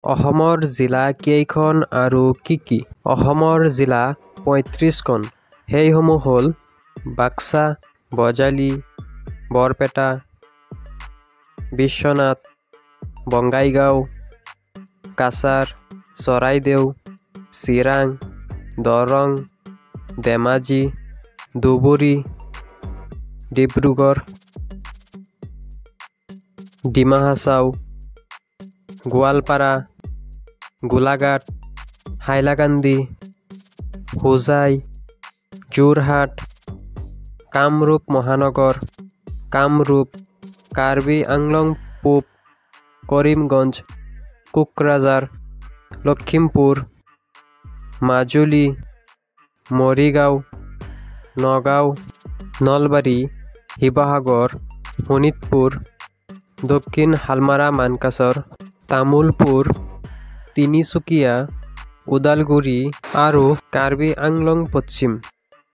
অসমৰ জিলা কেইখন আৰু কি কি? অসমৰ জিলা ৩৫খন। সেইসমূহ হ'ল বাক্সা, বজালী, বৰপেটা, বিশ্বনাথ, বঙাইগাঁও, কাছাৰ, চৰাইদেউ, চিৰাং, দৰং, ধেমাজি, ধুবুৰী, ডিব্ৰুগড়, ডিমা হাছাও, গোৱালপাৰা, গোলাঘাট, হাইলাকান্দি, হোজাই, যোৰহাট, কামৰূপ মহানগৰ, কামৰূপ, কাৰ্বি আংলং পূব, কৰিমগঞ্জ, কোকৰাঝাৰ, লখিমপুৰ, মাজুলী, মৰিগাঁও, নগাঁও, নলবাৰী, শিৱসাগৰ, শোণিতপুৰ, দক্ষিণ শালমাৰা মানকাচৰ, তামুলপুৰ, তিনিচুকীয়া, ওদালগুৰি আৰু কাৰ্বি আংলং পশ্চিম।